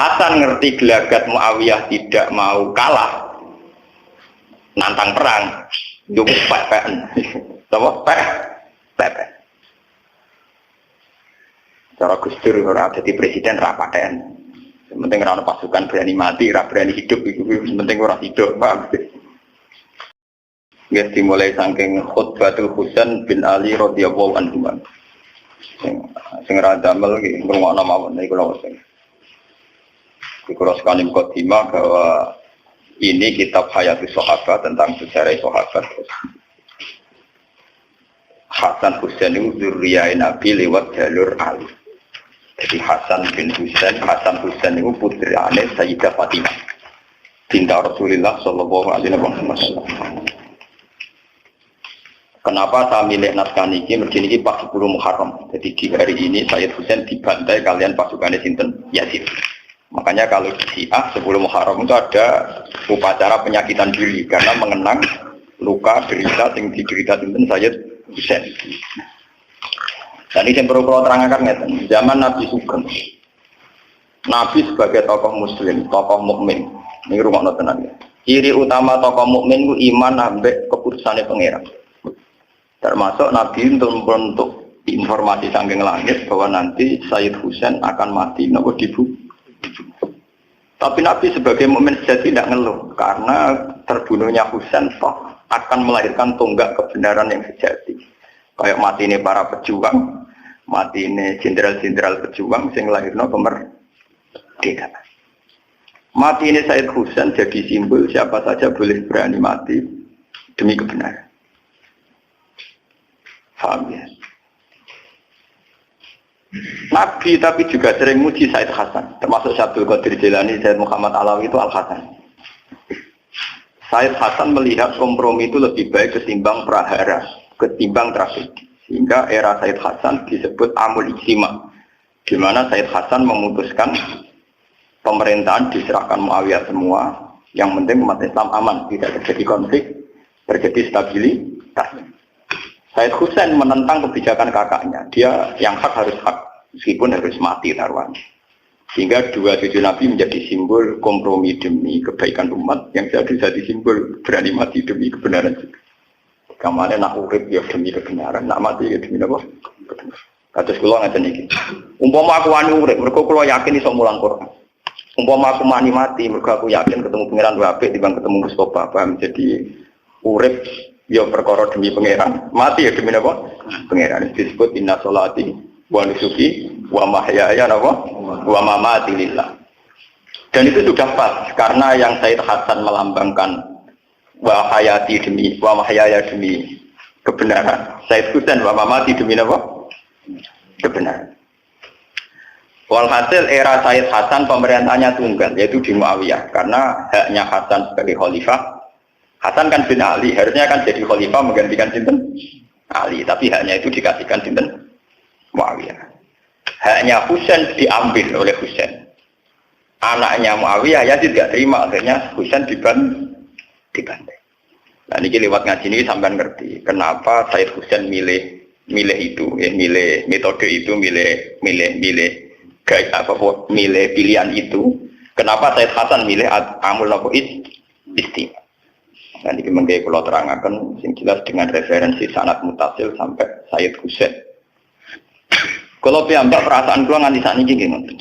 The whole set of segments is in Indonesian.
Hasan ngerti gelagat Muawiyah tidak mau kalah, nantang perang, cukup pepen, apa pepen. Cara Gus Dur ora dadi presiden ra paten. Penting ora pasukan berani mati, ora berani hidup itu penting ora hidup, paham? Nggih dimulai saking khutbatul Husain bin Ali radhiyallahu anhu. Sing ra damel nggih ngrungokno mawon niku lho sing. Dikuras kalim khotimah bahwa ini kitab Hayatus Sahabat tentang sejarah sahabat. Hasan Husain itu zuriyah Nabi lewat jalur Ali. Jadi Hasan Husain itu putrane Sayyidah Fatimah binti Rasulullah sallallahu alaihi wasallam. Kenapa saya milih naskah ini? Mergi ini pas 10 Muharram. Jadi di hari ini Sayyid Husain dibantai kalian pasukannya sinten Yazid. Makanya kalau di Syiah 10 Muharram itu ada upacara penyakitan diri karena mengenang luka derita yang diderita sinten Sayyid Husain. Dan ini yang perlu kalau terangkan zaman Nabi Sugeng, Nabi sebagai tokoh Muslim, tokoh mukmin, ini rumah notenan. Ciri utama tokoh mukmin itu iman ambek keputusannya pangeran. Termasuk Nabi untuk informasi saking langit bahwa nanti Sayyid Husain akan mati nopo dibunuh. Tapi Nabi sebagai mukmin sejati tidak ngeluh karena terbunuhnya Husain toh akan melahirkan tonggak kebenaran yang sejati. Kayak mati ini para pejuang, mati ini jenderal-jenderal pejuang sing lahirno kemerdekaan. Mati ini Sayyid Husain jadi simbol siapa saja boleh berani mati demi kebenaran. Paham ya? Nabi tapi juga sering muji Sayyid Hasan, termasuk Syabdul Qadir Jilani, Sayyid Muhammad Alawi itu Al-Hasan. Sayyid Hasan melihat kompromi itu lebih baik ketimbang prahara, ketimbang tragedi. Sehingga era Sayyid Hasan disebut Amul Ijtima, di mana Sayyid Hasan memutuskan pemerintahan diserahkan Muawiyah semua, yang penting umat Islam aman, tidak terjadi konflik, terjadi stabilitas. Sayyid Husain menentang kebijakan kakaknya, dia yang hak harus hak, meskipun harus mati taruhan. Sehingga dua cucu Nabi menjadi simbol kompromi demi kebaikan umat, yang jadi simbol berani mati demi kebenaran juga. Kamane nak urip ya demi kebenaran, nak mati ya demi apa? Kados kula ngaten iki. Umpama aku wani urip, mergo kula yakin iso mulang Quran. Umpama aku mati, mergo aku yakin ketemu pangeran wae apik timbang ketemu Mustofa, paham? Jadi urip ya perkara demi pangeran, mati ya demi apa? Pangeran. Disebut inna sholati wa nusuki wa mahyaya wa mamati lillah. Dan itu sudah pas karena yang Sayyid Hasan melambangkan wa hayati demi wa mahyaya demi kebenaran. Sayyid Husain wa mamati demi apa? Kebenaran. Walhasil era Sayyid Hasan pemerintahnya tunggal, yaitu di Muawiyah, karena haknya Hasan sebagai khalifah. Hasan kan bin Ali, harusnya kan jadi khalifah menggantikan sinten Ali, tapi haknya itu dikasihkan sinten Muawiyah. Haknya Husain diambil oleh Husain. Anaknya Muawiyah Yazid tidak terima, akhirnya Husain dibantai. Nah ini lewat ngaji ini sampai ngerti kenapa Sayyid Husain milih itu, ya, milih metode itu, milih pilihan itu. Kenapa Sayyid Hasan milih amul istimewa? Dan ini mengkaji kalau terangkan yang jelas dengan referensi sanad mutasil sampai Sayyid Husain. Kalau piyambak perasaan gua nganti saat ini gimana?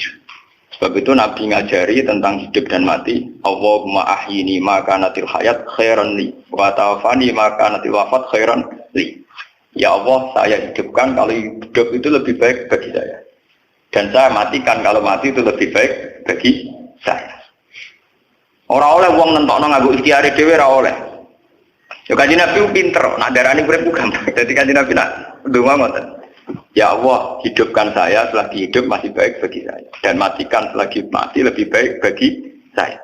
Sebab itu Nabi ngajari tentang hidup dan mati. Allahumma ahyini ma kanatil hayat khairan li wa tawafani ma kanatil wafat khairan li. Ya Allah, saya hidupkan kalau hidup itu lebih baik bagi saya. Dan saya matikan kalau mati itu lebih baik bagi saya. Orang oleh wong nentokno nganggo ikhtiar dhewe ora oleh. Ya Kanjeng Nabi pinter, nak darani urip ku gampang. Dadi Kanjeng Nabi nak ndonga ngoten. Ya Allah, hidupkan saya selagi hidup masih baik bagi saya. Dan matikan selagi mati lebih baik bagi saya.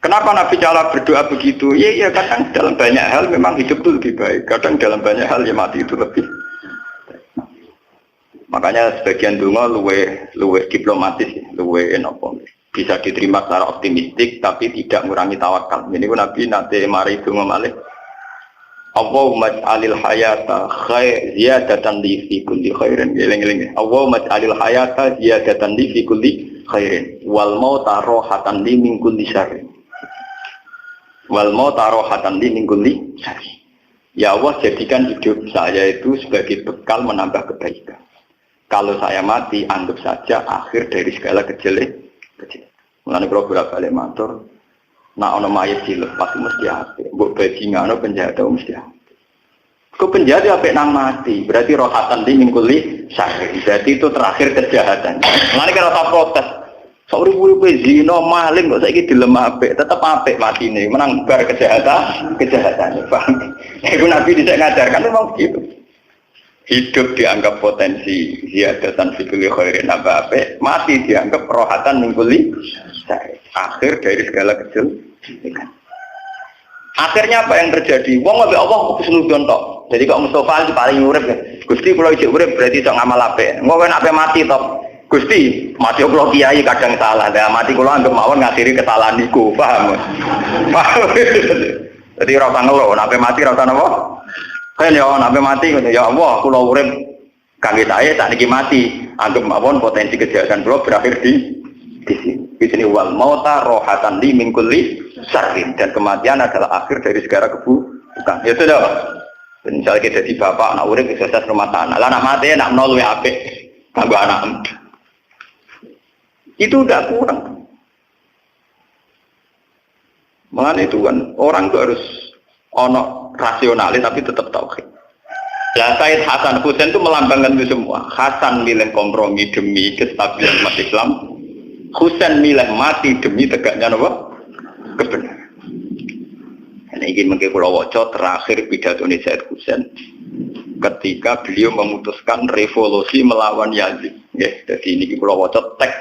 Kenapa Nabi cara berdoa begitu? Ya kadang dalam banyak hal memang hidup itu lebih baik. Kadang dalam banyak hal ya mati itu lebih baik. Makanya sebagian donga luwe diplomatis, luwe nopo. Bisa diterima secara optimistik tapi tidak mengurangi tawakal. Ini pun Nabi nanti mari donga malih. Allahumma ij'alil hayata ziyadatan li fi kulli khairin. Eling-eling. Allahumma ij'alil hayata ziyadatan li fi kulli khairin wal mauta rohatan li min kulli syarrin. Wal mauta rohatan li min kulli syarrin. Ya Allah, jadikan hidup saya itu sebagai bekal menambah kebaikan. Kalau saya mati, anggap saja akhir dari segala kejelekan. Mulane kula bolak-balik matur, nek ana mayit dilepas mesti apik. Mbok bajingane penjahat mesti apik. Kok penjahat apik nang mati, berarti rohatan li min kulli syarrin. Berarti itu terakhir kejahatan. Mulane kira ta protes. Sauri-uri zina maling kok saiki dilem apik, tetep apik matine, menang bar kejahatan. Paham? Iku Nabi tidak ngajarkan memang begitu. Hidup dianggap potensi ziyadatan fikul khairin apa mati dianggap rohatan mingkuli akhir dari segala kejelekan. Akhirnya apa yang terjadi? Wong ambek Allah kesenudon tok. Jadi kok Mustafa paling urip ya. Gusti kula isih urip berarti iso ngamal apik. Engko nek ape mati tok. Gusti, mati kula kiai kadang salah. Lah mati kula anggap mawon ngakhiri kesalahan niku, paham? Paham. Jadi ora usah ngeluh, nek ape mati ora usah napa? Kan ya nabi mati, ya Allah, kula urip kangge saya sakniki mati, anggap mawon potensi kejahatan kula berakhir di sini. Di sini wal mauta rohatan li min kulli syarrin, dan kematian adalah akhir dari segala keburukan. Ya sudah. Misalnya kita jadi bapak, anak urip sukses rumah tangga. Lah anak mati nak nol luwih apik kanggo anak. Itu udah kurang. Mengenai itu kan orang itu harus ono rasionalis tapi tetap tauhid. Ya Said Hasan Husain itu melambangkan itu semua. Hasan milih kompromi demi kestabilan umat Islam. Husain milih mati demi tegaknya apa? Kebenaran. Ini ingin mengkira waca terakhir pidato Said Husain ketika beliau memutuskan revolusi melawan Yazid. Ya, jadi ini kula waca teks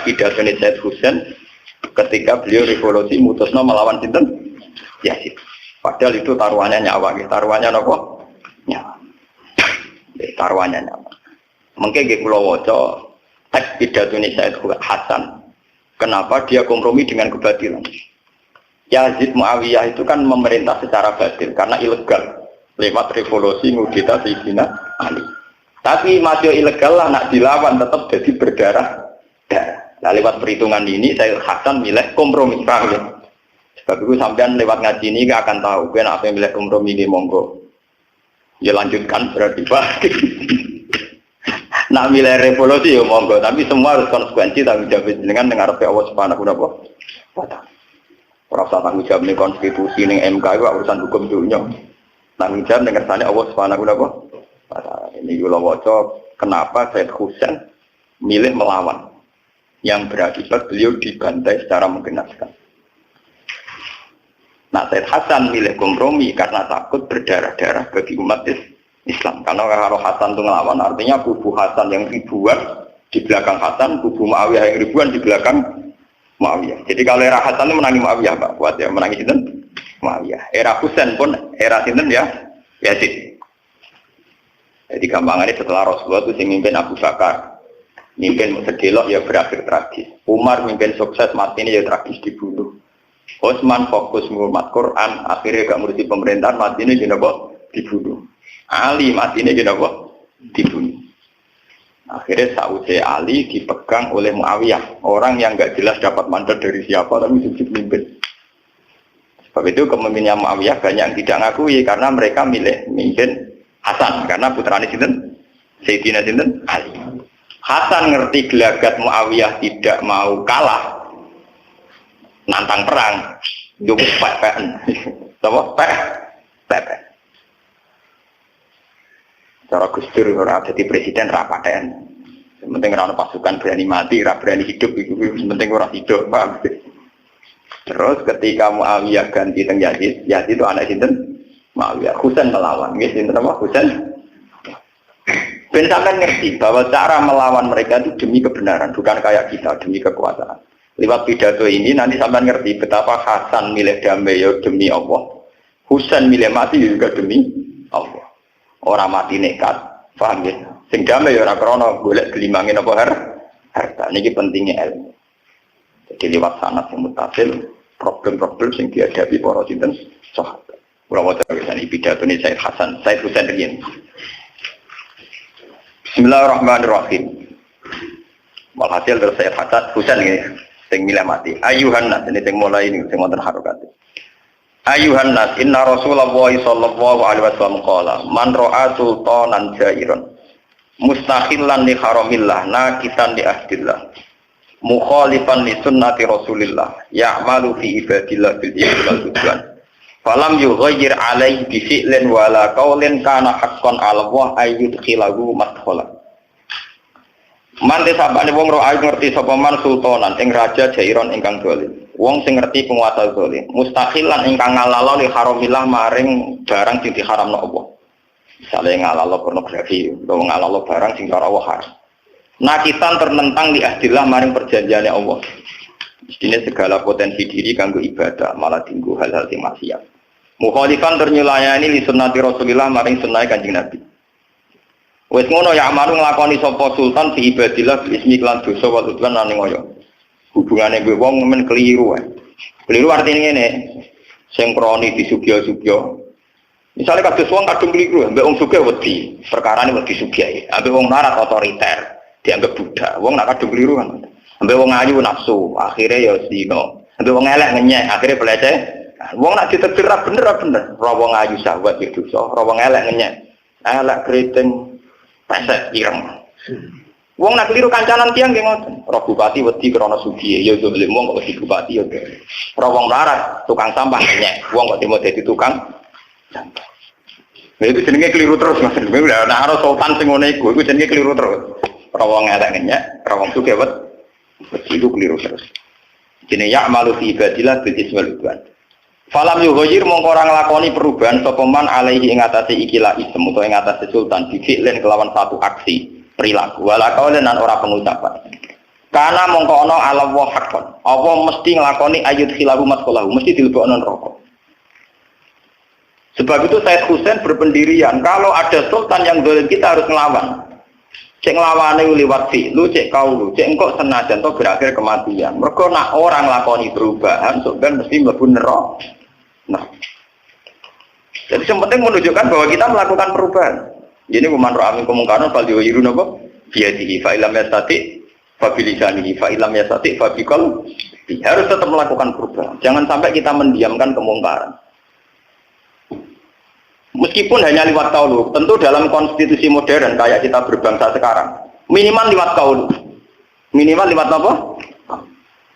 pidato Said Husain ketika beliau revolusi mutusno melawan sinten? Yazid. Padahal itu taruhannya nyawa, taruhannya apa? Nyawa. Taruhannya nyawa. Mungkin nggih kula waca teks pidato Said Hasan. Kenapa dia kompromi dengan kebatilan? Yazid Muawiyah itu kan memerintah secara batil karena ilegal lewat revolusi ngudita Sayyidina Ali. Tapi masih ilegal lah nak dilawan tetap jadi berdarah. Nah, lewat perhitungan ini Said Hasan milih kompromi, paham ya? Sebab itu sampean lewat ngaji ini akan tahu kan apa yang milih kompromi ini monggo. Ya lanjutkan berarti Pak. Nak milih revolusi ya monggo, tapi semua harus konsekuensi tanggung jawab dengan dengar Allah Subhanahu wa taala. Ora usah tanggung jawab ning konstitusi ning MK itu urusan hukum dunia. Tanggung jawab dengar sane Allah Subhanahu wa taala. Ini kula waca kenapa Said Husain milih melawan yang berakibat beliau dibantai secara menggenaskan. Nah, Said Hasan milih kompromi karena takut berdarah-darah bagi umat Islam. Karena kalau Hasan itu ngelawan, artinya kubu Hasan yang ribuan di belakang Hasan, kubu Muawiyah yang ribuan di belakang Muawiyah. Jadi kalau era Hasan itu menangi Muawiyah, Pak. Buat ya menangi sinten? Muawiyah. Era Husain pun era sinten ya? Yazid. Jadi gampangannya setelah Rasulullah itu mimpin Abu Bakar, mimpin sedelok ya berakhir tragis. Umar mimpin sukses, mati ini ya tragis dibunuh. Utsman fokus menghormat Quran, akhirnya gak ngurusi pemerintahan, mati ini dibunuh. Ali mati ini dibunuh. Akhirnya Saudi Ali dipegang oleh Muawiyah, orang yang gak jelas dapat mandat dari siapa tapi sujud mimpin. Sebab itu kepemimpinan Muawiyah banyak yang tidak ngakui karena mereka milih mimpin Hasan karena putranya sinten Sayyidina sinten Ali. Hasan ngerti gelagat Muawiyah tidak mau kalah nantang perang, cukup pepen, apa pepen. Cara Gus Dur ora dadi presiden ra paten. Penting ora pasukan berani mati, ra berani hidup iku penting ora hidup, paham. Terus ketika Muawiyah ganti teng Yazid, Yazid itu anak sinten? Muawiyah. Husain melawan, nggih sinten apa? Husain. Ben sampean ngerti bahwa cara melawan mereka itu demi kebenaran, bukan kayak kita demi kekuasaan. Lewat pidato ini nanti sampean ngerti betapa Hasan milih damai ya demi Allah. Husain milih mati juga demi Allah. Orang mati nekat, paham ya? Sing damai ya ora krana golek gelimangin apa harta. Niki pentingnya ilmu. Jadi lewat sanad yang mutasil, problem-problem yang dihadapi para sinten sahabat. Kula waca ini pidato ini Said Hasan, Said Husain riyen. Bismillahirrahmanirrahim. Walhasil terus saya Hasan Husain ini sing milih mati. Ayuhan nas ini sing mulai ini sing wonten harokat. Ayuhan nas inna Rasulullah sallallahu alaihi wasallam qala man ra'a sultanan jairon mustakhillan li haramillah nakisan li ahdillah mukhalifan li sunnati Rasulillah ya'malu fi ibadillah bil wal udwan falam yughayyir alaihi bi fi'lin wala qaulin kana haqqan 'ala Allah ayyudkhilahu madkhala. Man desabane wong ro ayu ngerti sapa man sultanan ing raja jairon ingkang dolim. Wong sing ngerti penguasa dolim, mustakhilan ingkang ngalalo li haramillah maring barang sing diharamno Allah. Misale ngalalo pornografi, utawa ngalalo barang sing cara Allah haram. Nakitan tertentang di ahdillah maring perjanjiane Allah. Mestine segala potensi diri kanggo ibadah malah tinggu hal-hal sing maksiat. Mukhalifan ternyulayani li sunnati Rasulillah maring sunnah Kanjeng Nabi. Wes ngono ya amaru nglakoni sapa sultan fi ibadillah ismi lan dosa wa udwan lan ngoyo. Hubungane mbek wong men keliru wae. Keliru artine ngene. Sing kroni disugya-sugya. Misale kados wong kadung keliru, mbek wong sugih wedi, perkarane wedi sugih. Ambek wong larat otoriter, dianggap budak. Wong nak kadung keliru kan. Ambek wong ayu nafsu, akhire ya zina. Ambek wong elek ngenyek, akhire pelece. Wong nak ditetir bener. Ora wong ayu sahabat itu dosa, ora wong elek ngenyek. Elek kriting pesek ireng. Wong nak keliru kancanan tiyang nggih ngoten. Roh bupati wedi krana sugih, ya dolim wong kok wedi bupati ya. Roh wong larat tukang sampah nyek, wong kok demo dadi tukang sampah. Lha itu jenenge keliru terus Mas. Nah ana sultan sing ngene iku jenenge keliru terus. Roh wong elek nyek, roh wong sugih wedi itu keliru terus. Jenenge ya'malu fi ibadillah bil iswal udwan. Falam yughayir mongko ora nglakoni perubahan sapa man alaihi ing atase ikilah isem utawa ing atase sultan bifi'len kelawan satu aksi perilaku wala kaulan lan ora pengucapan. Karena mongko ana ala wa haqqan. Apa mesti nglakoni ayat khilahu madkhalahu, mesti dilebokno neraka. Sebab itu Said Husain berpendirian kalau ada sultan yang zalim kita harus nglawan. Cek nglawane liwat fi'lu, cek kaulu, cek engko senajan to berakhir kematian. Mergo nak orang nglakoni perubahan sultan mesti mlebu neraka. Nah, jadi yang penting menunjukkan bahwa kita melakukan perubahan. Jadi kuman ro'amin kemungkaran fal yuhiru napa biyadihi fa ilam yastati fa bilisanihi fa ilam yastati fa biqal. Harus tetap melakukan perubahan. Jangan sampai kita mendiamkan kemungkaran. Meskipun hanya lewat qaul, tentu dalam konstitusi modern kayak kita berbangsa sekarang, minimal lewat qaul. Minimal lewat apa?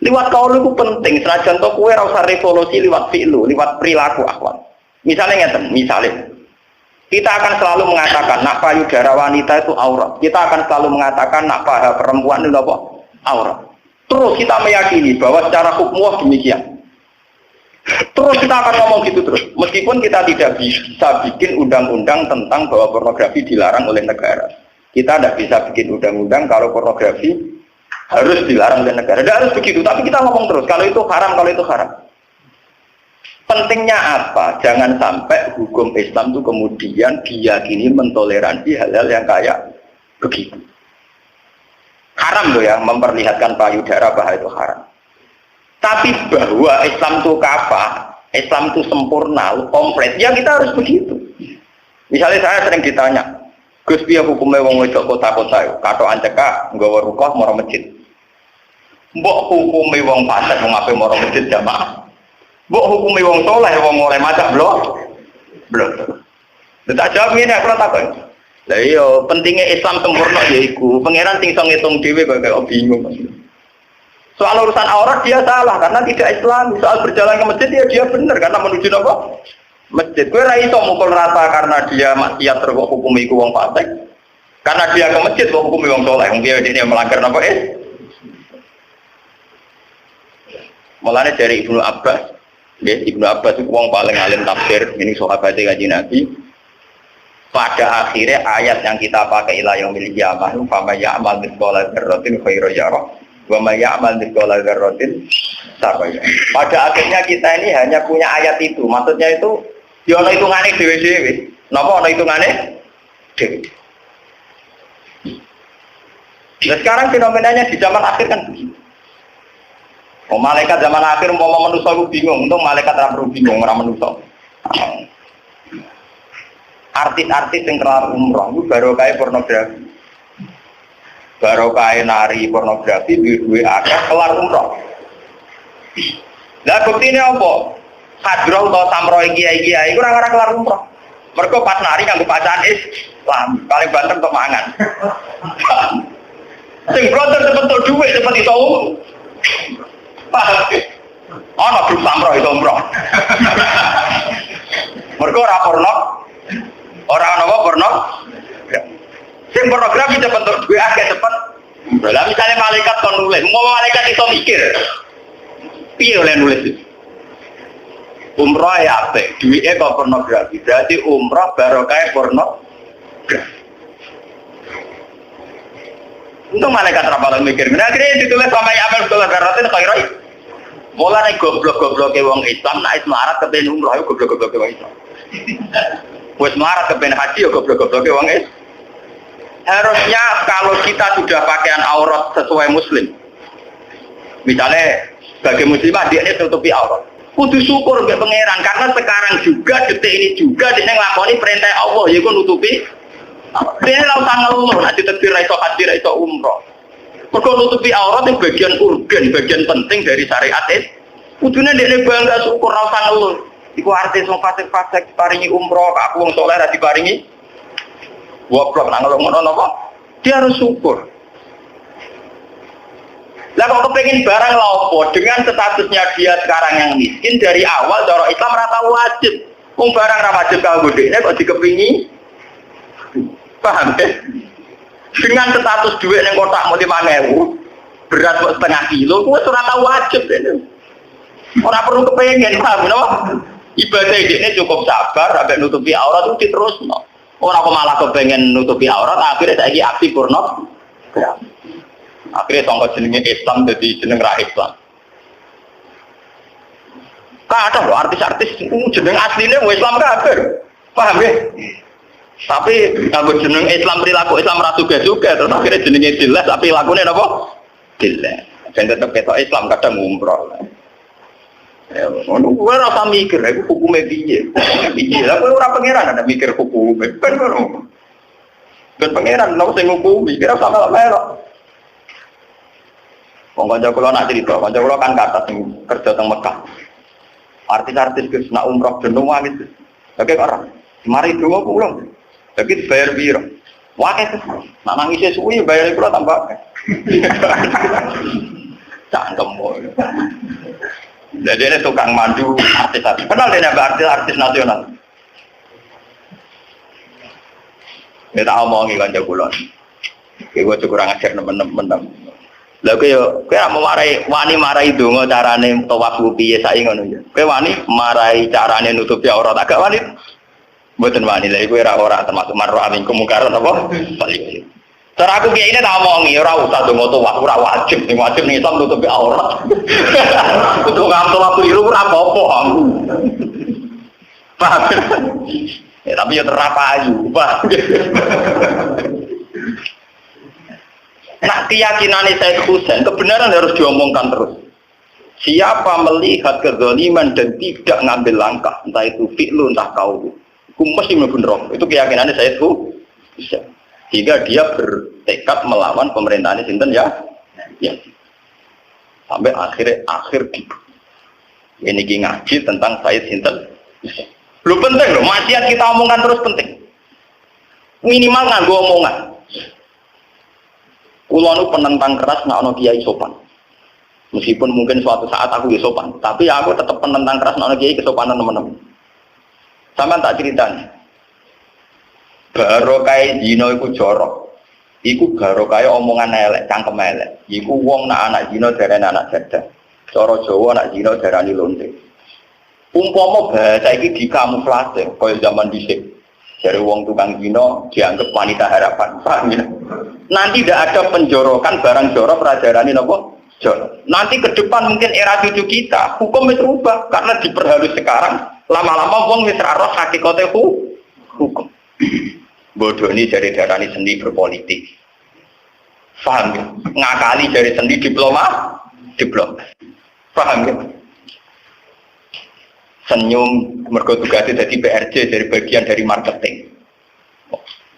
Liwat kaul itu penting, senajan to kowe ora usah revolusi liwat fi'lu, liwat perilaku akhlak. Misalnya ngeten, kita akan selalu mengatakan nak payudara wanita itu aurat. Kita akan selalu mengatakan nak paha perempuan itu apa? Aurat. Terus kita meyakini bahwa secara hukum demikian. Terus kita akan ngomong gitu terus. Meskipun kita tidak bisa bikin undang-undang tentang bahwa pornografi dilarang oleh negara. Kita tidak bisa bikin undang-undang kalau pornografi harus dilarang oleh negara. Tidak harus begitu, tapi kita ngomong terus. Kalau itu haram, kalau itu haram. Pentingnya apa? Jangan sampai hukum Islam itu kemudian diyakini mentoleransi hal-hal yang kayak begitu. Haram loh ya, memperlihatkan payudara bahwa itu haram. Tapi bahwa Islam itu kapal, Islam itu sempurna, komplit, ya kita harus begitu. Misalnya saya sering ditanya, Gus piye hukume wong wedok kota-kota yo, katokan cekak nggawa rukoh mara masjid. Mbok hukume wong fasik wong ape mara masjid jamaah. Mbok hukume wong saleh wong oleh maca blok. Tak jawab ngene aku takon. Lah iya pentingnya Islam sempurna yaiku pangeran sing iso ngitung dhewe kok bingung. Soal urusan aurat dia salah karena tidak Islam. Soal berjalan ke masjid dia benar karena menuju apa? Masjid. Kowe ra iso mukul rata karena dia maksiat terus hukum iku wong fasik. Karena dia ke masjid kok hukum wong saleh. Wong dia melanggar napa Mulane dari Ibnu Abbas, Ibnu Abbas itu wong paling alim tafsir, ini sahabat Kanjeng Nabi. Pada akhirnya ayat yang kita pakai ila yaumil qiyamah, fa may ya'mal mithqala dzarratin khairan yarah, wa may ya'mal mithqala dzarratin syarran yarah. Pada akhirnya kita ini hanya punya ayat itu. Maksudnya itu ya ana hitungane dhewe-dhewe. Napa ana hitungane? Dhewe. Nah, sekarang fenomenanya di zaman akhir kan begini. Oh, malaikat zaman akhir mau manusia itu bingung, untung malaikat ora perlu bingung ora manusia. Artis-artis yang kelar umroh itu baru kayak pornografi. barokah nari pornografi duwe akeh kelar umroh. Lah buktine apa? Hadroh atau samroh kiai-kiai iku ora kelar umroh. Mergo pas nari kanggo bacaan Islam, paling banter untuk mangan. Sing brother bentuk dhuwit cepet iso paham. Ana grup samroh itu umroh. Mergo ora porno. Ora napa porno. Sing pornografi cepet bentuk dhuwit akeh cepet. Lah misalnya malaikat kon nulis, mau malaikat iso mikir. Piye oleh nulis? Umroh ya apik, duwike kok pornografi. Berarti umroh barokah pornografi. Untung malaikat rapal mikir. Nah, akhirnya ditulis sama amal dolar karatin khairoi. Mulane goblok-gobloke wong Islam nek semarat kepen umroh yo goblok-gobloke wong Islam. Wis semarat kepen haji yo goblok-gobloke wong Islam. Harusnya kalau kita sudah pakaian aurat sesuai muslim. Misalnya sebagai muslimah dia ini tutupi aurat. Kudu syukur mbek pangeran karena sekarang juga detik ini juga dia nglakoni perintah Allah yaiku nutupi. Dia ora usah ngeluh nek ditetir iso haji iso umroh. Mergo nutupi aurat itu bagian urgen, bagian penting dari syariat itu. Kudune dekne bangga syukur ora usah ngeluh. Iku artis wong fasik-fasik paringi umroh, aku wong saleh ra diparingi. Goblok nang ngono napa? Dia harus syukur. Lah kok kepengin barang lha opo? Dengan statusnya dia sekarang yang miskin dari awal cara Islam ora tau wajib. Wong barang ra wajib kanggo dekne kok dikepingi. Paham ya? Dengan status duit yang kotak mau 5.000 berat setengah kilo, gue sudah tahu wajib ini. Orang perlu kepengen, paham no? Ibadah ini cukup sabar, sampai nutupi aurat itu terus no. Orang malah kepengen nutupi aurat, akhirnya saya aksi porno. Akhirnya sangka jenenge Islam jadi jeneng ra Islam. Kadang loh artis-artis jeneng aslinya Islam kafir, paham ya? Tapi kalau jeneng Islam perilaku Islam ratu juga terus akhirnya jenengnya jelas tapi lakunya apa? Jelas. Dan tetap ketok Islam kadang umroh. Ya, gue rasa mikir, aku hukumnya piye. Piye, aku ora pangeran ada mikir hukumnya. Kan ngono. Dan pangeran lho sing ngukumi, kira sama melok. Wong kanca kula nak cerita, kanca kula kan kata sing kerja teng Mekah. Artis-artis Gus nak umroh jeneng wangit. Oke kok ora. Mari donga pulang. Tapi bayar piro? Wae kes. Nak nangis suwi bayar piro tambah. Cangkem. Jadi ini tukang mandu artis-artis. Kenal dia artis nasional. Dia tak omongi kan jago lon. Gue kurang ajar temen-temen. Lalu kaya mau wani marai dongo carane tawaf piye saiki ngono ya. Kaya wani marai carane nutupi aurat agak wani. Mboten wani lha iku ora termasuk marro amin kemungkaran apa? Cara aku kiai ini tak omongi ora usah dongo tawaf ora wajib, sing wajib ning Islam nutupi aurat. Untuk ngam tawaf keliru ora apa-apa. Paham? Ya tapi ya terapayu, Pak. Nah keyakinan Said Husain kebenaran harus diomongkan terus. Siapa melihat kezaliman dan tidak ngambil langkah, entah itu fi'lu entah qaul, mesti mlebu neraka. Itu keyakinannya Said Husain. Sehingga dia bertekad melawan pemerintahan sinten ya. Ya. Sampai akhir ini ngaji tentang Said sinten. Lu penting loh, maksiat kita omongkan terus penting. Minimal nganggo omongan. Kulo nu penentang keras nak ono kiai sopan. Meskipun mungkin suatu saat aku ya sopan, tapi aku tetap penentang keras nak ono kiai kesopanan teman-teman. Sampeyan tak ceritanya. Barokah zina iku jorok. Iku barokah omongan elek, cangkem elek. Iku wong nak anak zina darane anak jadah. Cara Jawa nak zina darani lonte. Umpama bahasa iki dikamuflase kaya zaman dhisik. Dari wong tukang zina dianggap wanita harapan. Paham ya? Nanti tidak ada penjorokan barang jorok rajarani napa? Jorok. Nanti ke depan mungkin era cucu kita hukum wis berubah karena diperhalus sekarang. Lama-lama wong wis ra roh hakikate hukum. Bodoh ini dari darani seni berpolitik. Paham ya? Ngakali dari seni diplom. Paham ya? Senyum mergo tugasnya jadi PRJ dari bagian dari marketing.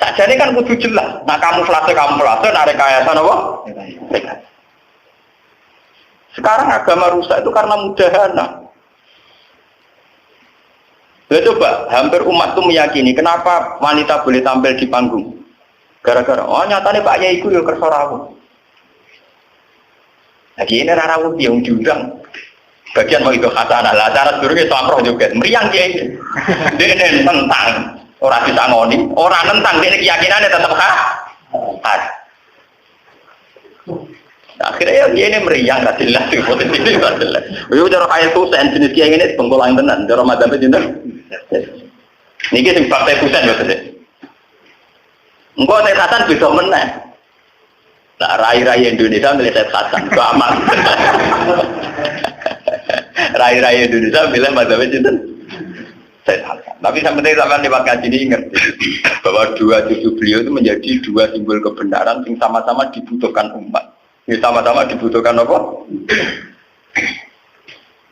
Sakjane kan kudu jelas. Nah kamuflase nah rekayasa apa? Rekayasa. Sekarang agama rusak itu karena mudahana. Coba, hampir umat itu meyakini kenapa wanita boleh tampil di panggung. Gara-gara, oh nyatanya Pak Yai itu ya kersa rawuh. Lagi ini rawuh yang diundang. Bagian mau itu khasanah lah, cara durungnya selakroh juga. Meriang dia ini. Dia ini tentang. Orang bisa ngoni, orang tentang dia keyakinannya tetap khas. Akhirnya dia ini meriang, gak jelas. Positif, gak jelas. Itu cara kaya tusen, jenis kiai ini bengkolang tenan. Cara madamnya jenis. Ini yang fakta tusen, maksudnya. Engkau Said Hasan bisa menang. Nah, rai-rai Indonesia milih Said Hasan, itu aman. Rai-rai Indonesia milih madamnya jenis. Said Hasan. Tapi sampai lewat kaji ini ngerti bahwa dua cucu beliau itu menjadi dua simbol kebenaran yang sama-sama dibutuhkan umat. Ini sama-sama dibutuhkan apa?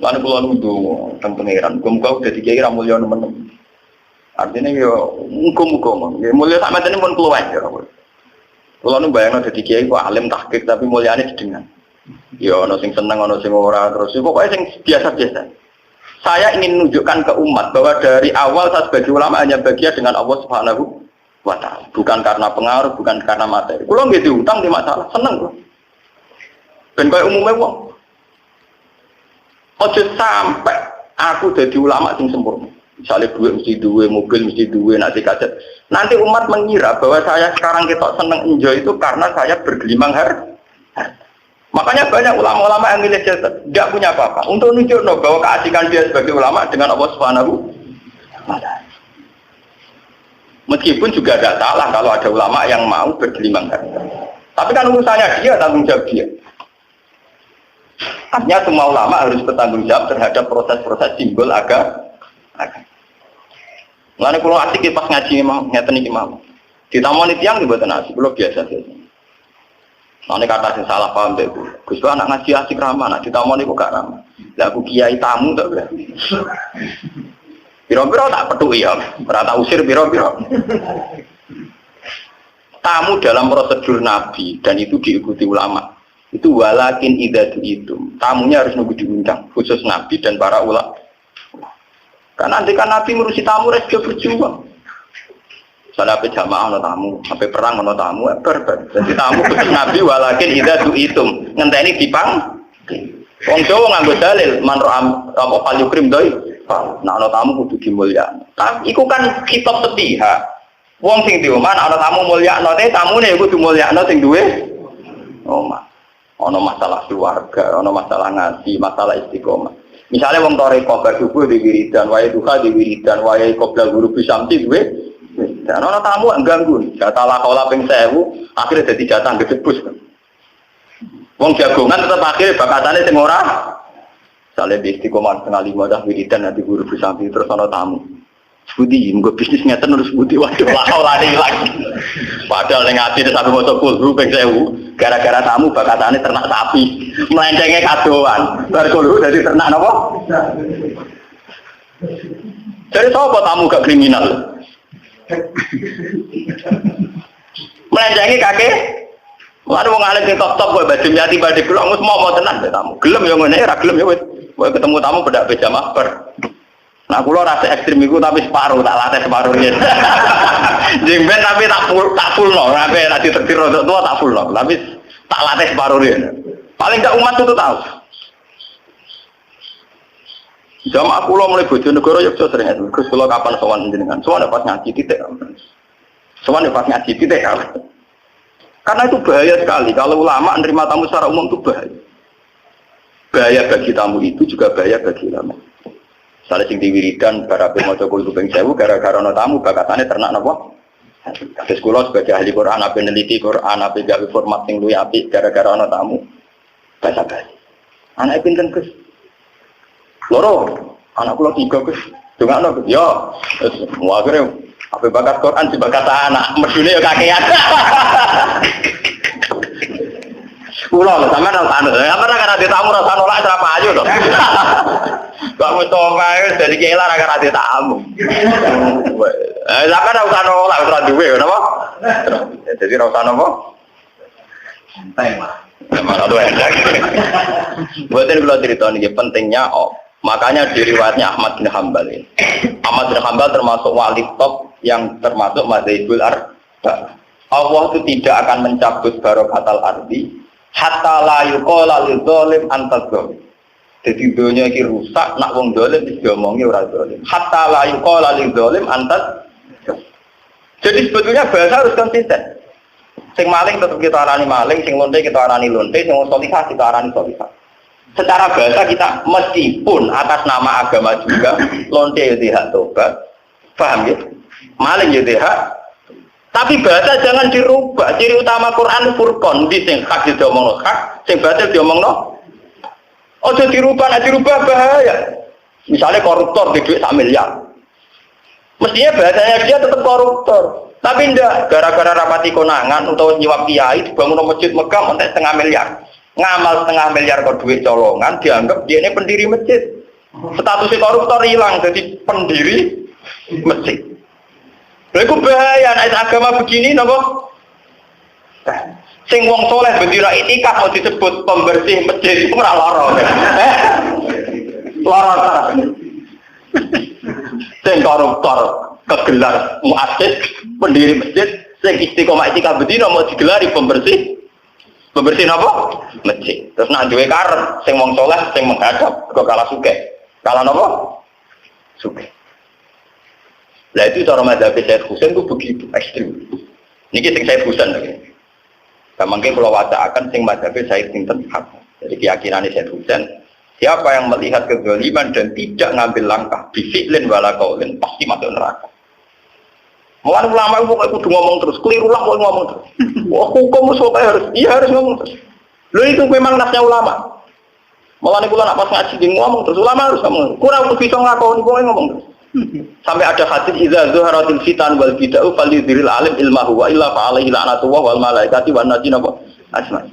Lalu kalau nunggu tentang pengiran, muka udah dikira mulia teman-teman. Artinya ya muka-muka, mulia sama tadi pun keluar ya. Kalau nunggu bayang udah dikira itu alim tahqiq tapi mulianya sedengan. Ya, ono sing seneng, ono sing ora terus. Pokoknya sing biasa-biasa. Saya ingin menunjukkan ke umat bahwa dari awal saya sebagai ulama hanya bahagia dengan Allah Subhanahu wa Ta'ala. Bukan karena pengaruh, bukan karena materi. Kalau nggak diutang di masalah, seneng loh. Dan kayak umumnya wong. Ojo sampai aku jadi ulama sing sempurna. Misalnya duit mesti duit, mobil mesti duit, nanti kaset. Nanti umat mengira bahwa saya sekarang kita seneng enjoy itu karena saya bergelimang harta. Makanya banyak ulama-ulama yang milih jasa, tidak punya apa-apa. Untuk menunjukkan bahwa keasikan dia sebagai ulama dengan Allah Subhanahu wa Ta'ala. Meskipun juga tidak salah kalau ada ulama yang mau bergelimang harta. Tapi kan urusannya dia, tanggung jawab dia. Artinya semua ulama harus bertanggung jawab terhadap proses-proses simbol agama. Mengenai kalau asik pas ngaji mau, ngeten iki mau. Ditamoni tiyang dibuat nasi, kalau biasa-biasa. Nanti kata sing salah paham deh, Gus anak ngaji asik ramah, nak ditamoni kok gak ramah. Lah aku kiai tamu tak ber. Piro-piro tak petuk ya, berata usir piro-piro. Tamu dalam prosedur Nabi dan itu diikuti ulama. Itu walakin idza itu. Tamunya harus nunggu diundang, khusus Nabi dan para ulama. Karena nanti kan Nabi ngurusi tamu resiko berjuang. Soalnya sampai jamaah ada tamu, sampai perang ada tamu, berber. Jadi tamu khusus Nabi walakin idza du'itum. Ngenteni dipang. Wong Jawa nganggo dalil man apa palyukrim doi. Nah ana tamu kudu dimulyakno. Tapi iku kan kitab sepihak. Wong sing di omah ana tamu mulyakno te tamune kudu mulyakno sing duwe omah. Ana masalah keluarga, ana masalah ngaji, masalah istiqomah. Misalnya wong toreko bar subuh di wiridan, wae duha di wiridan, wae qobla guru bisamti duwe. Dan ana tamu ganggu, jatah lakola ping 1000, akhirnya dadi jatah gedebus. Wong jagongan tetep akhirnya bakatane sing ora. Sale di istiqomah tengah 5 dah wiridan nanti guru bisamti terus ana tamu. Budi, mungkin bisnis ngeten harus budi waduh lakola lagi. Padahal ning ati sampe maca kulhu ping 1000, gara-gara tamu bakatane ternak sapi, melencenge kadoan. Bar kulhu dadi ternak napa? Dari sapa tamu gak kriminal? Melenjangi kakek. Ada wong alim sing top-top kowe baju nyati badhe kula mus mau tenan tamu. Gelem ya ngene, ra gelem ya wis. Kowe ketemu tamu bedak beja masker. Nah kula rasa ekstrem iku tapi separuh tak latih separuh yen. Jengben tapi tak full no, sampe ra ditetir rodok tua tak full no, tapi tak latih separuh yen. Paling gak umat itu tahu. Jamaah kula mulai Bojonegoro Yogyakarta sering Gus kula kapan sowan jenengan? Sowan pas ngaji titik. Sowan pas ngaji titik. Karena itu bahaya sekali kalau ulama menerima tamu secara umum itu bahaya. Bahaya bagi tamu itu juga bahaya bagi ulama. Salah sing diwiridan barape maca kulo ping 1000 gara-gara ana tamu bakatane ternak napa? Kados kula sebagai ahli Quran ape neliti Quran ape gawe format sing luwih apik gara-gara ana tamu. Basa-basi. Anake pinten Gus? Loro, anak kula 3 Gus. Dongakno Gus. Yo, wis akhire ape bakat Quran dibakat anak, medune yo kakean. Kula lho sampean ora tahu. Apa ora karena ditamu rasa nolak ora payu to. Pak Mustafa dari kela agar hati tamu. Lah kan ora usah nolak ora duwe napa? Jadi ora usah napa? Santai mah. Malah tuh enak. Buatin kalau cerita ini pentingnya makanya di riwayatnya Ahmad bin Hambal ini. Ahmad bin Hambal termasuk wali top yang termasuk Madzhabul Arba. Allah itu tidak akan mencabut barokatal ardi hatta la yuqala lil zalim anta zalim. Jadi dunia ini rusak, nak wong zalim diomongi ora zalim. Hatta la yuqala lil zalim anta. Jadi sebetulnya bahasa harus konsisten. Sing maling tetap kita arani maling, sing lonte kita arani lonte, sing solihah kita arani solihah. Secara bahasa kita meskipun atas nama agama juga lonte itu hak tobat, paham ya? Maling itu hak. Tapi bahasa jangan dirubah. Ciri utama Quran furqan, di sing hak diomongno hak, sing batil diomongno. Ojo dirubah, nek dirubah bahaya. Misalnya koruptor di duit 1 miliar. Mestinya bahasanya dia tetap koruptor. Tapi enggak, gara-gara rapati konangan atau nyiwap kiai dibangun masjid megah mentek 0,5 miliar. Ngamal 0,5 miliar kok duit colongan dianggap dia ini pendiri masjid. Statusnya koruptor hilang jadi pendiri masjid. Itu bahaya nek agama begini napa? Sing wong soleh bendera itikaf mau disebut pembersih masjid itu ora lara. Lara. Sing koruptor kegelar muassis pendiri masjid sing istiqomah itikaf bedino mau digelari pembersih apa? Masjid. Terus nak duwe karep sing wong saleh sing menghadap kok kalah sugih. Kalah napa? Sugih. Lah itu cara mazhab Said Husain itu begitu ekstrim. Niki sing Said Husain lagi. Mangke kula wacaaken sing mazhab Said sinten hak. Jadi keyakinan Said Husain siapa yang melihat kezaliman dan tidak ngambil langkah bifi'lin wala qaulin pasti masuk neraka. Mulai ulama itu kudu ngomong terus, keliru lah kalau ngomong terus. Wah hukum harus ngomong terus. Lo itu memang nasnya ulama. Mulai kula nak pas ngaji ngomong terus, ulama harus ngomong. Kurang bisa nglakoni kok ngomong terus. Sampai ada hadis idza zuharatil fitan wal bid'ah falidhiril alim ilmahu wa illa fa alaihi la'natullah wal malaikati wan nasin ajmain.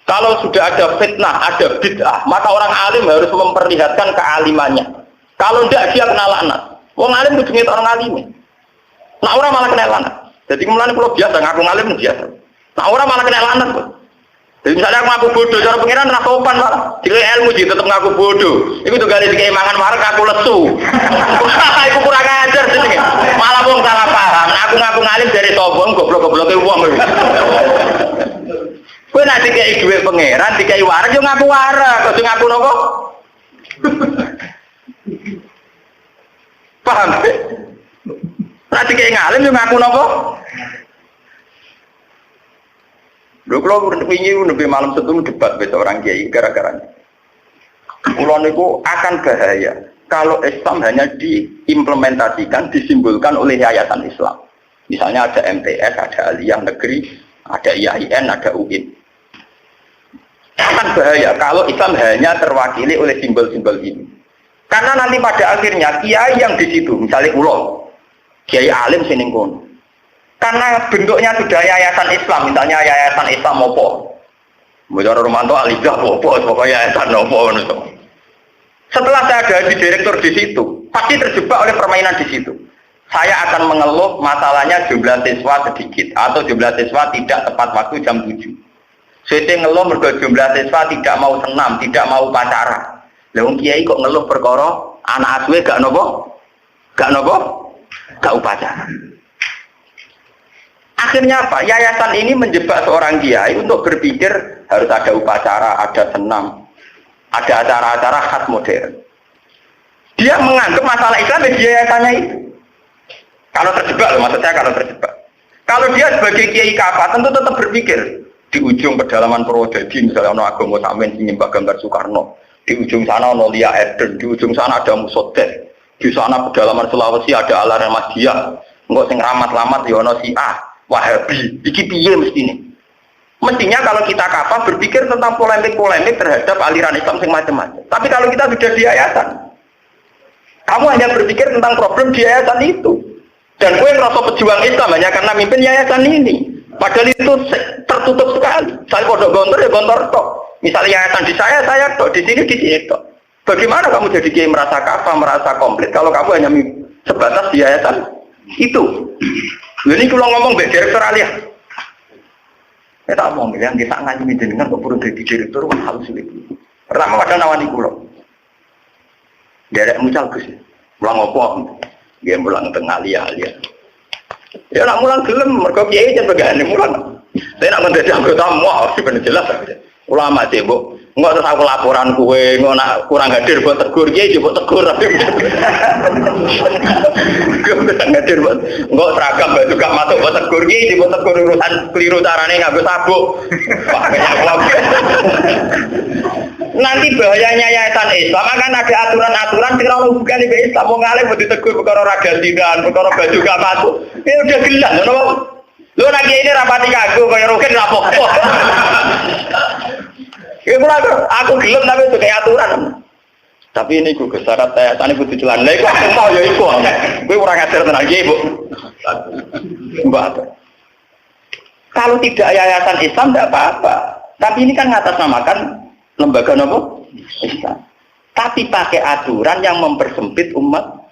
Kalau sudah ada fitnah, ada bid'ah, maka orang alim harus memperlihatkan kealimannya. Kalau tidak dia kena laknat. Wong alim kudu ngetok orang alim. Nah orang malah kena laknat. Jadi mulane kula biasa ngaku alim biasa. Nah orang malah kena laknat. Jadi misalnya aku ngaku bodoh, cara pengiran ra sopan malah. Jika ilmu jadi tetap ngaku bodoh. Iku tuh gale dikei mangan marek aku lesu. Iku kurang ajar jenenge. Malah wong salah paham. Aku ngaku alim dari sombong goblok-gobloke wong. Kowe nek dikai dhuwit pangeran, dikai warak yo ngaku warak, aja ngaku napa? Paham? Nek dikai ngalim yo ngaku napa? Lho kula wingi nembe malam setu debat besok orang kiai gara-gara. Kula niku akan bahaya kalau Islam hanya diimplementasikan, disimbolkan oleh yayasan Islam. Misalnya ada MTS, ada Aliyah Negeri, ada IAIN, ada UIN. Akan bahaya kalau Islam hanya terwakili oleh simbol-simbol ini. Karena nanti pada akhirnya kiai yang di situ, misalnya ulo, kiai alim sini kono. Karena bentuknya sudah yayasan Islam, misalnya yayasan Islam opo. Mujar Romanto Alidah opo, pokoknya yayasan opo. Setelah saya jadi direktur di situ, pasti terjebak oleh permainan di situ. Saya akan mengeluh masalahnya jumlah siswa sedikit atau jumlah siswa tidak tepat waktu jam 7. Saya ngeluh mergo jumlah siswa tidak mau senam, tidak mau pacaran. Lah wong kiai kok ngeluh perkara anak asuhe gak nopo? Gak upacara. Akhirnya apa? Yayasan ini menjebak seorang kiai untuk berpikir harus ada upacara, ada senam, ada acara-acara khas modern. Dia menganggap masalah Islam di yayasannya itu. Kalau terjebak, maksud saya kalau terjebak. Kalau dia sebagai kiai kafah tentu tetap berpikir di ujung pedalaman Purwodadi misalnya ono agama sampean sing nyembah gambar Soekarno, di ujung sana ono Lia Eden, di ujung sana ada Musodek, di sana pedalaman Sulawesi ada Alar Masdiah, engko sing ramat-lamat ya ono si A, Wahabi. Iki piye mestine? Mestinya kalau kita kafah berpikir tentang polemik-polemik terhadap aliran Islam sing macam-macam. Tapi kalau kita sudah di yayasan, kamu hanya berpikir tentang problem di yayasan itu. Dan gue ngerasa pejuang Islam hanya karena mimpin yayasan ini. Padahal itu tertutup sekali. Saya pondok gontor ya gontor tok. Misalnya yayasan di saya tok. Di sini tok. Bagaimana kamu jadi kiai merasa kafah, merasa komplit kalau kamu hanya sebatas di yayasan itu? Ini kalau ngomong be direktur alia. Saya tak mau yang kita ngaji dengan kok perlu jadi direktur kan halus itu. Pertama kadang nawani kulo. Derek mucal Gus. Mulang opo? Dia mulang tengah alia. Ya nak mulang gelem mergo kiai jan begane mulang. Saya nak menjadi anggota mau ben jelas. Ulama tembok, enggak usah aku laporan kue, enggak nak kurang hadir buat tegur, kiai buat tegur. Kurang hadir buat, enggak seragam juga masuk buat tegur, kiai buat tegur urusan keliru carane nggak sabuk. Nanti bahayanya yayasan Islam akan ada aturan-aturan yang kalau bukan di Islam mau ngalih buat ditegur perkara ragantikan, perkara baju gak masuk. Ini udah gelas, lo lagi ini rapati kagum kayak roket rapopo. Ya aku gelem tapi itu kayak aturan. Tapi ini gue syarat yayasan ini butuh jalan. Lah iku aku mau ya iku. Gue ora ngajar tenan iki, Bu. Mbak. Kalau tidak yayasan Islam tidak apa-apa. Tapi ini kan ngatasnamakan lembaga apa? Islam. Tapi pakai aturan yang mempersempit umat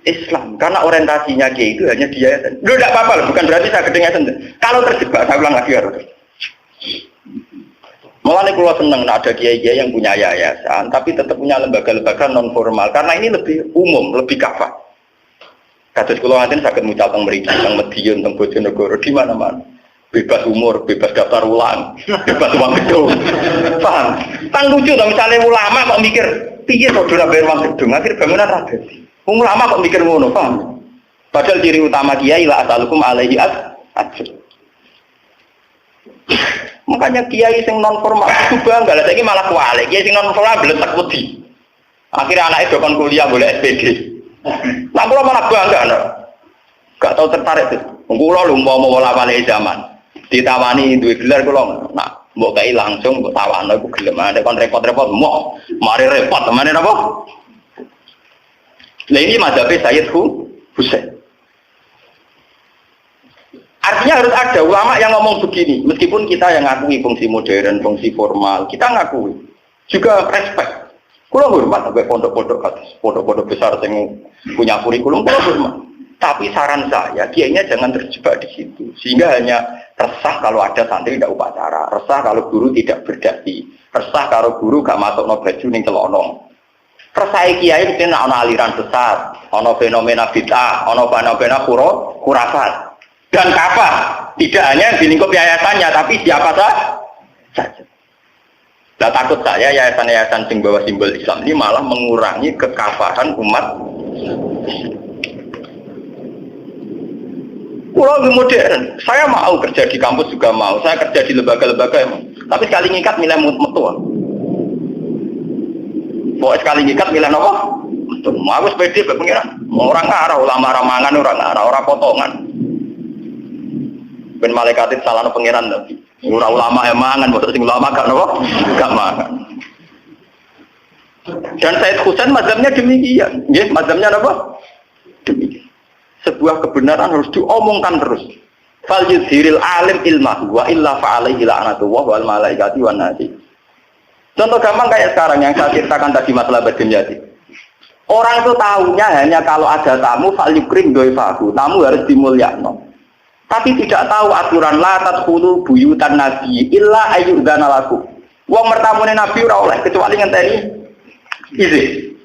Islam. Karena orientasinya kiai itu hanya di yayasan. Lu tidak apa-apa, bukan berarti saya gedeng yayasan. Kalau terjebak, saya ulang lagi harus. Mulanya kalau senang ada kiai-kiai yang punya yayasan, tapi tetap punya lembaga-lembaga non formal, karena ini lebih umum, lebih kafah. Kados kula ngaten saged mucal teng mriki, teng Medion, teng Bojonegoro, di mana-mana. Bebas umur, bebas daftar ulang, bebas uang gedung. Paham? Kan lucu to misalnya ulama kok mikir, piye kok ora bayar uang gedung, akhir bangunan ra dadi. Ulama kok mikir ngono, paham? Padahal ciri utama kiai la asalukum alaihi ajr. Makanya kiai sing non formal itu bangga, lah saiki malah kualik. Kiai sing non formal bletek wedi. Akhirnya anaknya dokon kuliah boleh SPD. Nah, kula malah bangga lho. Gak tau tertarik tuh. Kula lho mau wala-wali zaman. Ditawani duwe gelar kula. Nah, mbok kei langsung mbok tawana iku gelem. Nek kon repot-repot mau mari repot temane napa? Lah ini mazhabe Sayyid Husain. Artinya harus ada ulama yang ngomong begini, meskipun kita yang ngakui fungsi modern, fungsi formal, kita ngakui juga respect. Kulo hormat sampai pondok-pondok besar yang punya kurikulum, kulo hormat. Tapi saran saya, kiainya jangan terjebak di situ, sehingga hanya resah kalau ada santri tidak upacara, resah kalau guru tidak berdasi, resah kalau guru gak masuk no baju ning celana. Resah kiai mungkin ana aliran sesat, ana fenomena bid'ah, ana fenomena khurafat. Dan kafah, tidak hanya di lingkup yayasannya, tapi siapa saja. Nah, takut saya yayasan-yayasan yang bawa simbol Islam ini malah mengurangi kekafahan umat. Kalau lebih modern, saya mau kerja di kampus juga mau, saya kerja di lembaga-lembaga emang. Tapi sekali ngikat milih metua. Pokoknya sekali ngikat milih apa? Mau aku sepede pengiran. Orang arah, ulama ramangan, orang potongan. Ben malaikat itu salah pengiran tapi ulama emangan, maksud sing ulama gak nopo, gak mangan. Dan Sayyid Husain mazhabnya demikian, ya mazhabnya apa? Demikian. Sebuah kebenaran harus diomongkan terus. Fal yuzhiril alim ilmah wa illa fa'alaihi la'natullah wal malaikati wan nasi. Contoh gampang kayak sekarang yang saya ceritakan tadi masalah Badimyati. Orang itu tahunya hanya kalau ada tamu fal yukrim doifahu, tamu harus dimulyakno. Tapi tidak tahu aturan la tadkhulu buyutan nabi illa ayyudzana lakum. Wong mertamune nabi ora oleh kecuali ngenteni izin.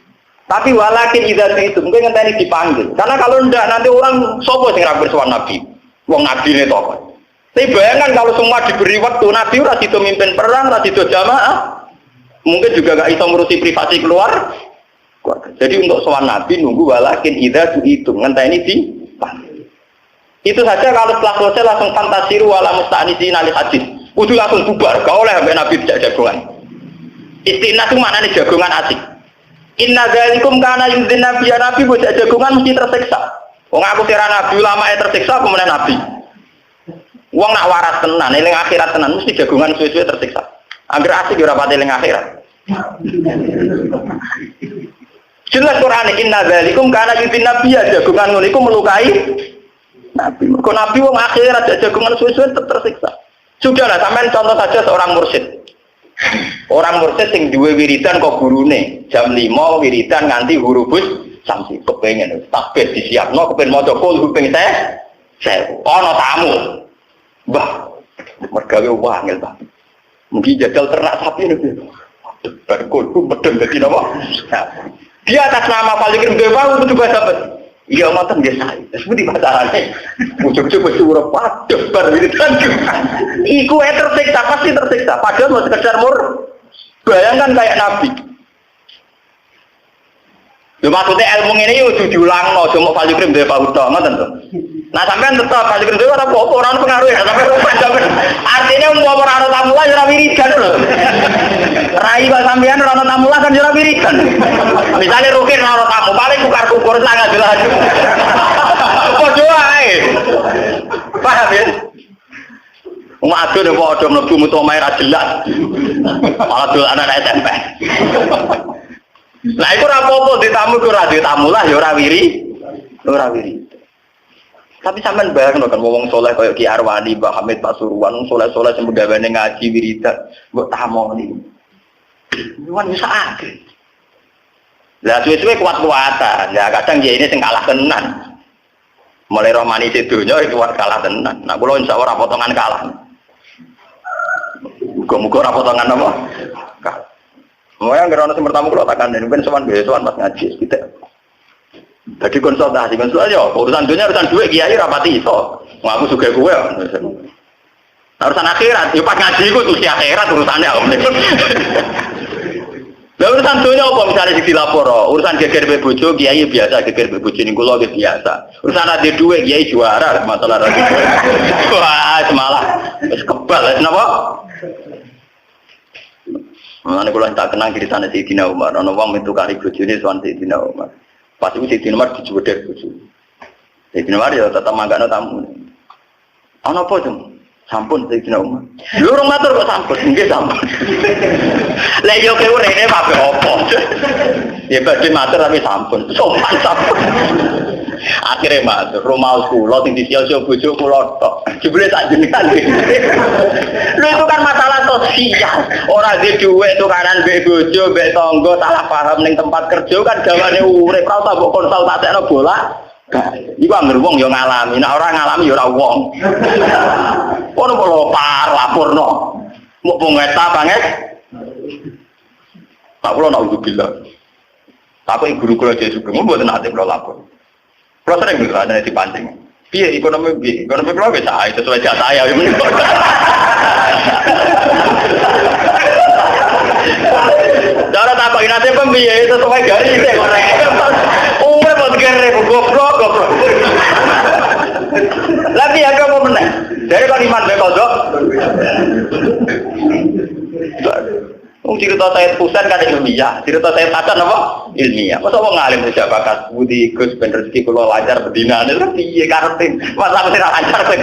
Tapi walakin idza itu mungkin ngenteni dipanggil. Karena kalau ndak nanti orang sapa sing ra bersowan nabi. Wong nabine to kok. Tapi bayangkan kalau semua diberi waktu, nabi ora sido mimpin perang, ora sido jamaah. Mungkin juga gak iso ngurusi privasi keluar. Jadi untuk sowan nabi nunggu walakin idza itu ngenteni dipanggil. Itu saja kalau setelah selesai langsung fantasiru wala musta'nisin alil hadis. Udah langsung bubar, gak oleh sampai Nabi tidak jagongan. Istiqna itu maknanya jagongan asik. Inna dzalikum kana yudhin nabi ya nabi bocah jagongan mesti tersiksa. Wong aku sira nabi ulama tersiksa kemudian nabi. Wong nak waras tenan, eling akhirat tenan mesti jagongan suwe-suwe tersiksa. Angger asik ora pati eling akhirat. Jelas Quran inna dzalikum kana yudhin nabi ya jagongan ngono iku melukai Nabi. Kok Nabi wong akhirat jagongan suwe-suwe tersiksa. Sudahlah, sampean contoh saja seorang mursyid. Orang mursid sing duwe wiridan kok gurune jam 5 wiridan nganti hurufus samsi kepengen takbir disiapno kepen maca kul kuping saya ana tamu. Mbah, mergawe wangil, Pak. Mungkin jajal ternak sapi niku. Berkulku medeng dadi napa? Dia atas nama Falikir Dewa itu juga dapat. Iya ngoten nggih sae. Wis pundi pacarane? Ujug-ujug wis urip padha bar wiridan. Iku tersiksa, pasti tersiksa. Padahal mau sekedar bayangkan kayak Nabi. Lho maksudnya ilmu ini yo diulangno, cuma Falikir Dewa udah ngoten to. Nah sampean tetap Falikir Dewa ora apa-apa, ora pengaruh ya sampean. Artinya umpama ora ana tamulah ora wiridan lho. Rai kok sampean ora ana tamulah kan ora wiridan. Misale rukin ora tamu, paling kukar-kukur sangat jelas. Padha ae. Paham ya? Wong ado nek padha mlebu metu omahe ra jelas. Malah dol anak SMP. Lah iku ora apa-apa ditamu ku ora ditamulah ya ora wiri. Ora wiri. Tapi sampean bayangno kan wong saleh kaya Ki Arwani, Mbah Hamid Pasuruan, wong saleh-saleh sing gaweane ngaji wiridan, mbok tamoni. Nuwun bisa akeh. Lah suwe-suwe kuat-kuatan. Ya kadang ya ini sing kalah tenan. Mulai rohmani sedonya itu kuat kalah tenan. Nah kula insyaallah ora potongan kalah. Muga-muga ora potongan apa? Kalah. Moya ngerono sing pertama kula tak kandhani ben sowan pas ngaji kita. Jadi konsultasi ya, urusan dunia, urusan duit, kiai rapati iso. Aku juga gue. Nah, urusan akhirat, ya pas ngaji itu tuh akhirat urusannya. Nah, urusan dunia apa misalnya dilapor, urusan geger bojo, kiai biasa geger bojo ini kulo biasa. Urusan ada duit, kiai juara masalah radio. Wah, semalah, es kebal, kenapa? Mana kulo tak kenang cerita nasi Dina Umar, ono wong itu kari bojo ini soal Dina Umar. Pas itu Sayyidina Umar dijubedek bojo. Sayyidina Umar ya tetap manggano tamu. Ana apa, Jung? Sampun Sayyidina Umar. Lho urung matur kok sampun, nggih sampun. Lah yo kowe rene apa opo? Ya badhe matur tapi sampun. Sopan sampun. Akhire matur, rumah kula sing disial-sial bojo kula tok. Jebule tak jenengan. Lho itu kan masalah sosial. Ora di dhuwit tukaran mbek bojo, mbek tangga salah paham ning tempat kerja kan gawane urip, ora usah mbok konsultasekno bola. Iku anggere wong yo ngalami, nek ora ngalami yo ora wong. Ono kok laporno. Mok pengeta banget. Tak kula nak ubillah. Tapi guru kula Yesus kemu mboten ate kula lapor. Kula sering ada dipancing. Piye ekonomi kula wis ae sesuai jatah saya. Cara tak kok inate piye sesuai garis e kok. Umur buat gere goblok. Lagi agak apa meneh? Dari kon iman be kodok. Cerita saya pusat kan ilmiah, cerita saya Hasan apa? Ilmiah. Masa wong ngalim sejak bakat budi Gus ben rezeki kula lancar bedinane lho piye karepe. Masa mesti ra lancar kok.